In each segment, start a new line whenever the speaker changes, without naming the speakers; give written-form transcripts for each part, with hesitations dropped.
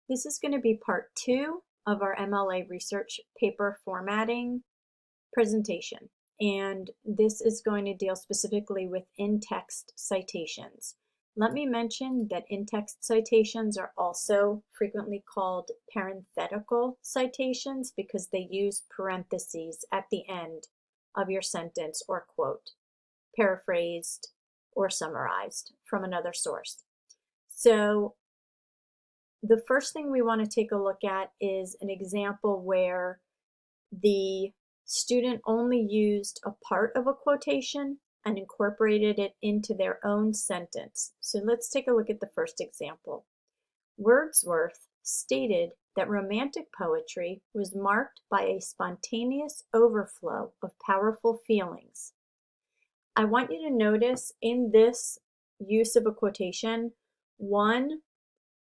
This is going to be part 2 of our MLA research paper formatting presentation, and this is going to deal specifically with in-text citations. Let me mention that in-text citations are also frequently called parenthetical citations because they use parentheses at the end of your sentence or quote, paraphrased or summarized from another source. So the first thing we want to take a look at is an example where the student only used a part of a quotation and incorporated it into their own sentence. So let's take a look at the first example. Wordsworth stated that romantic poetry was marked by a spontaneous overflow of powerful feelings. I want you to notice in this use of a quotation, one,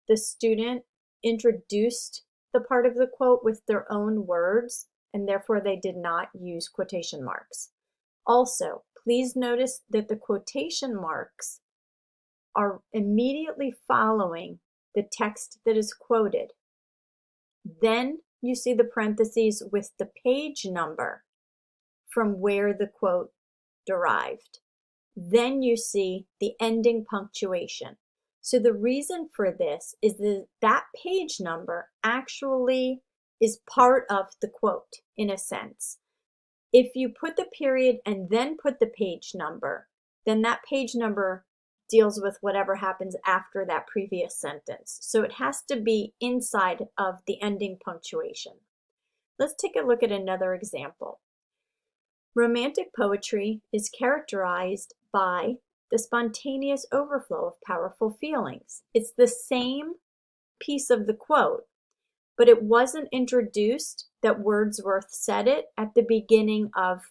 the student introduced the part of the quote with their own words, and therefore they did not use quotation marks. Also, please notice that the quotation marks are immediately following the text that is quoted. Then you see the parentheses with the page number from where the quote derived. Then you see the ending punctuation. So the reason for this is that page number actually is part of the quote in a sense. If you put the period and then put the page number, then that page number deals with whatever happens after that previous sentence. So it has to be inside of the ending punctuation. Let's take a look at another example. Romantic poetry is characterized by the spontaneous overflow of powerful feelings. It's the same piece of the quote, but it wasn't introduced that Wordsworth said it at the beginning of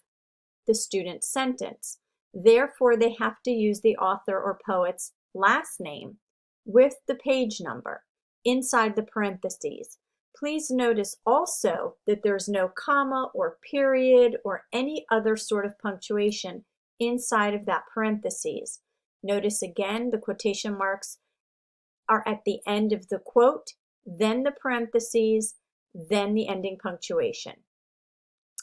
the student's sentence. Therefore, they have to use the author or poet's last name with the page number inside the parentheses. Please notice also that there's no comma or period or any other sort of punctuation inside of that parentheses. Notice again, the quotation marks are at the end of the quote, then the parentheses, then the ending punctuation.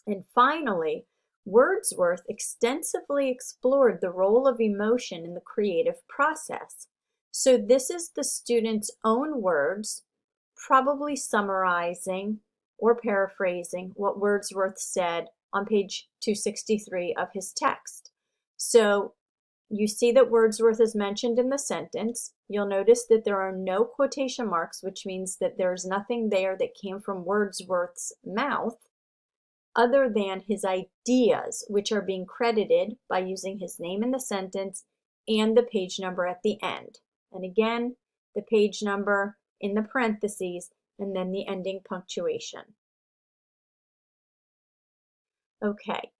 And finally, Wordsworth extensively explored the role of emotion in the creative process. So this is the student's own words, probably summarizing or paraphrasing what Wordsworth said on page 263 of his text. So you see that Wordsworth is mentioned in the sentence. You'll notice that there are no quotation marks, which means that there's nothing there that came from Wordsworth's mouth other than his ideas, which are being credited by using his name in the sentence and the page number at the end. And again, the page number in the parentheses and then the ending punctuation. Okay.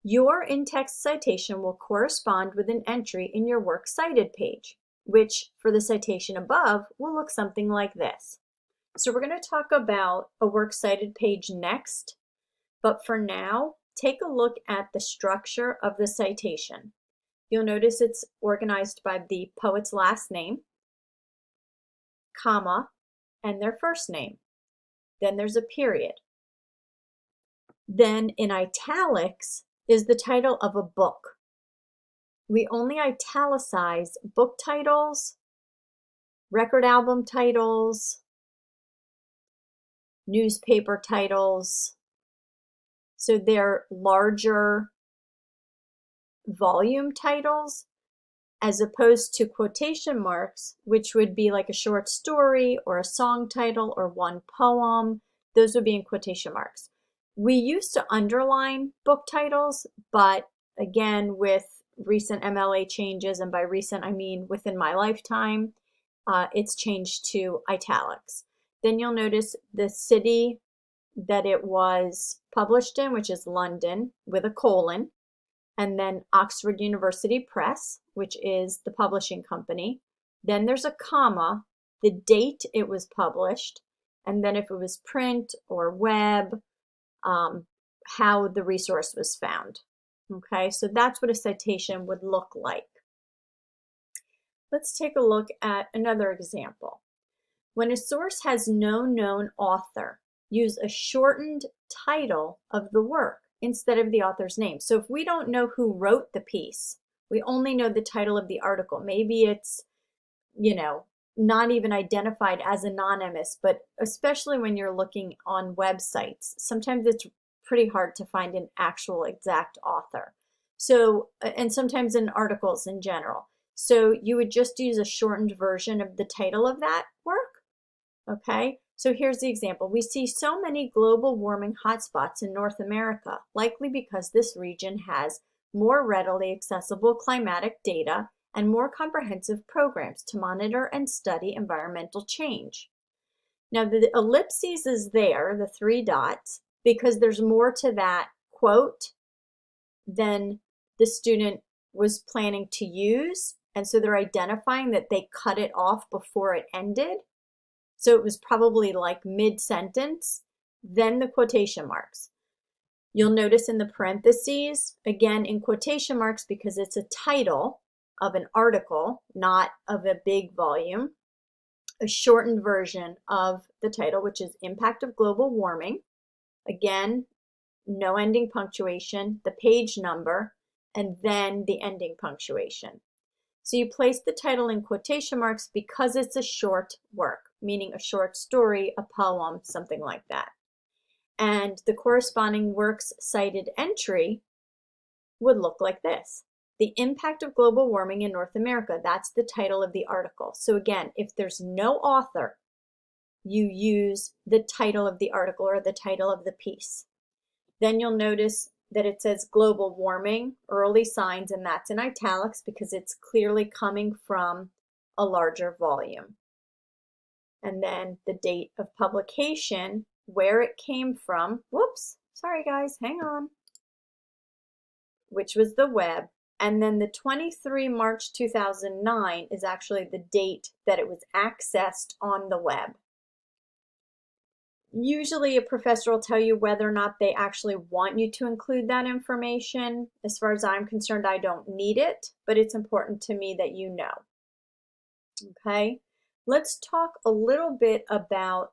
Your in-text citation will correspond with an entry in your Works Cited page, which for the citation above will look something like this. So we're going to talk about a Works Cited page next, but for now, take a look at the structure of the citation. You'll notice it's organized by the poet's last name, comma, and their first name. Then there's a period. Then in italics is the title of a book. We only italicize book titles, record album titles, newspaper titles. So they're larger volume titles as opposed to quotation marks, which would be like a short story or a song title or one poem. Those would be in quotation marks. We used to underline book titles, but again, with recent MLA changes, and by recent I mean within my lifetime, it's changed to italics. Then you'll notice the city that it was published in, which is London, with a colon, and then Oxford University Press, which is the publishing company. Then there's a comma, the date it was published, and then if it was print or web, how the resource was found. Okay, so that's what a citation would look like. Let's take a look at another example. When a source has no known author, use a shortened title of the work instead of the author's name. So if we don't know who wrote the piece, we only know the title of the article. Maybe it's, not even identified as anonymous, but especially when you're looking on websites, sometimes it's pretty hard to find an actual exact author. So, and sometimes in articles in general. So you would just use a shortened version of the title of that work. Okay, so here's the example. We see so many global warming hotspots in North America, likely because this region has more readily accessible climatic data and more comprehensive programs to monitor and study environmental change. Now the ellipses is there, the 3 dots, because there's more to that quote than the student was planning to use, and so they're identifying that they cut it off before it ended. So it was probably like mid-sentence, then the quotation marks. You'll notice in the parentheses, again in quotation marks because it's a title of an article, not of a big volume, a shortened version of the title, which is Impact of Global Warming. Again, no ending punctuation, the page number, and then the ending punctuation. So you place the title in quotation marks because it's a short work, meaning a short story, a poem, something like that. And the corresponding works cited entry would look like this. The Impact of Global Warming in North America. That's the title of the article. So again, if there's no author, you use the title of the article or the title of the piece. Then you'll notice that it says global warming, early signs, and that's in italics because it's clearly coming from a larger volume. And then the date of publication, where it came from, whoops, sorry guys, hang on, which was the web. And then the 23 March 2009 is actually the date that it was accessed on the web. Usually a professor will tell you whether or not they actually want you to include that information. As far as I'm concerned, I don't need it, but it's important to me that you know. Okay, let's talk a little bit about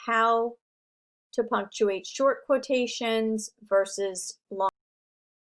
how to punctuate short quotations versus long